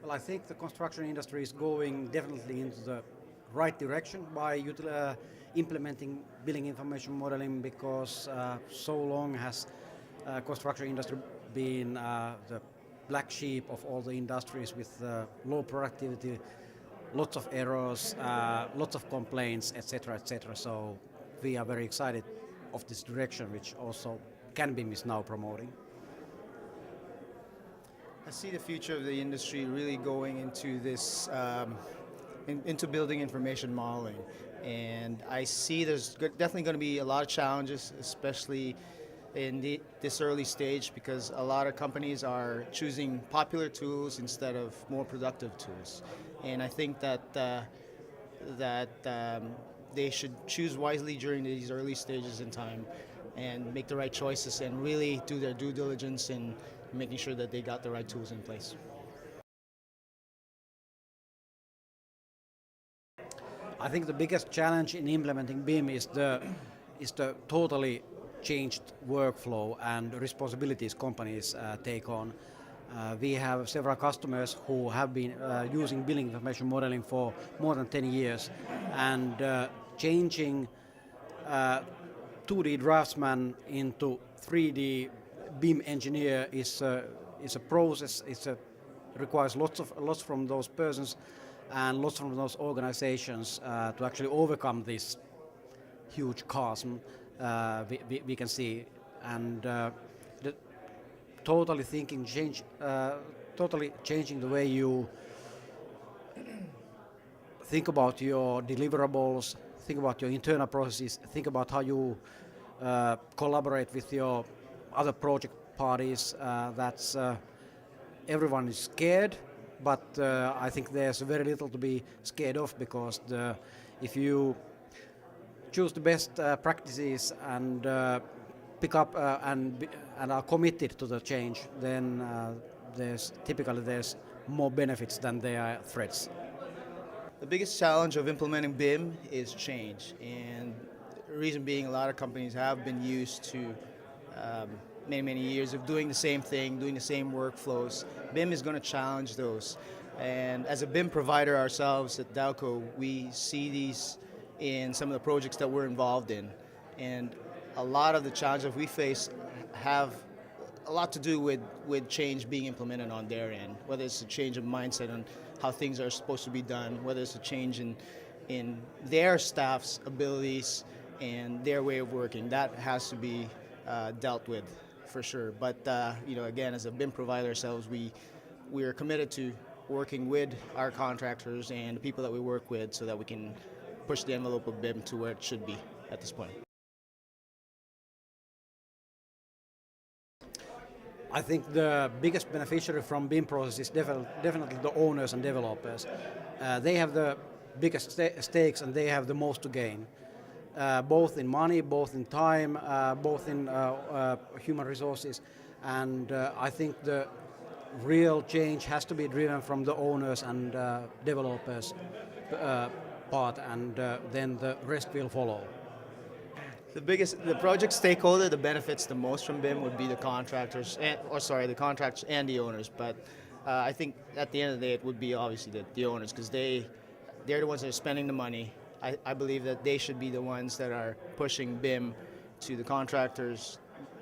Well, I think the construction industry is going definitely into the right direction by implementing building information modeling because so long has construction industry been the black sheep of all the industries with low productivity, lots of errors, lots of complaints, etc., etc. So we are very excited of this direction, which also CanBIM is now promoting. I see the future of the industry really going into this, into building information modeling. And I see there's definitely going to be a lot of challenges, especially in this early stage, because a lot of companies are choosing popular tools instead of more productive tools. And I think that they should choose wisely during these early stages in time and make the right choices and really do their due diligence in making sure that they got the right tools in place. I think the biggest challenge in implementing BIM is the totally changed workflow and responsibilities companies take on. We have several customers who have been using building information modeling for more than 10 years, and changing 2D draftsman into 3D BIM engineer is a process. Requires lots from those persons and lots from those organizations to actually overcome this huge chasm we can see, and totally changing the way you think about your deliverables, think about your internal processes, think about how you collaborate with your other project parties. Everyone is scared, but I think there's very little to be scared of, because if you choose the best practices and pick up and are committed to the change, then there's more benefits than there are threats. The biggest challenge of implementing BIM is change, and the reason being a lot of companies have been used to many years of doing the same thing, doing the same workflows. BIM is going to challenge those, and as a BIM provider ourselves at Dowco, we see these in some of the projects that we're involved in, and a lot of the challenges we face have a lot to do with change being implemented on their end, whether it's a change of mindset on how things are supposed to be done, whether it's a change in their staff's abilities and their way of working. That has to be dealt with for sure. But again, as a BIM provider ourselves, we are committed to working with our contractors and the people that we work with so that we can push the envelope of BIM to where it should be at this point. I think the biggest beneficiary from BIM process is definitely the owners and developers. They have the biggest stakes and they have the most to gain, both in money, both in time, both in human resources. And I think the real change has to be driven from the owners and developers part, and then the rest will follow. The project stakeholder that benefits the most from BIM would be the contractors, the contractors and the owners. But I think at the end of the day, it would be obviously the owners, because they're the ones that are spending the money. I believe that they should be the ones that are pushing BIM to the contractors,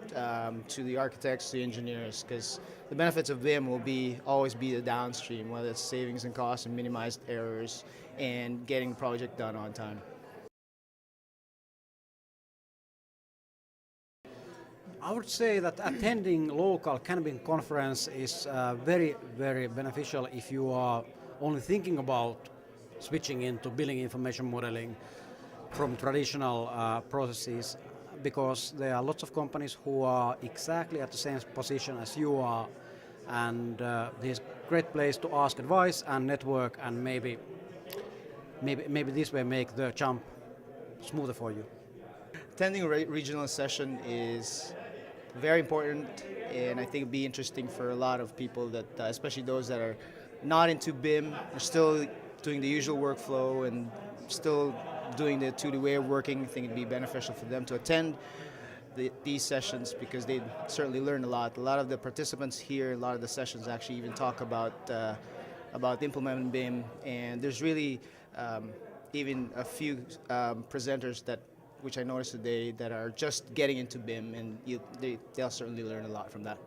to the architects, to the engineers, because the benefits of BIM will always be the downstream, whether it's savings in costs and minimized errors and getting the project done on time. I would say that attending local CanBIM conference is very beneficial if you are only thinking about switching into building information modeling from traditional processes, because there are lots of companies who are exactly at the same position as you are, and this is a great place to ask advice and network, and maybe this way make the jump smoother for you. Attending a regional session is very important, and I think it'd be interesting for a lot of people that, especially those that are not into BIM, are still doing the usual workflow and still doing the 2D way of working. I think it'd be beneficial for them to attend these sessions, because they certainly learn a lot. A lot of the participants here, a lot of the sessions actually even talk about about implementing BIM, and there's really even a few presenters that which I noticed today that are just getting into BIM, and they'll certainly learn a lot from that.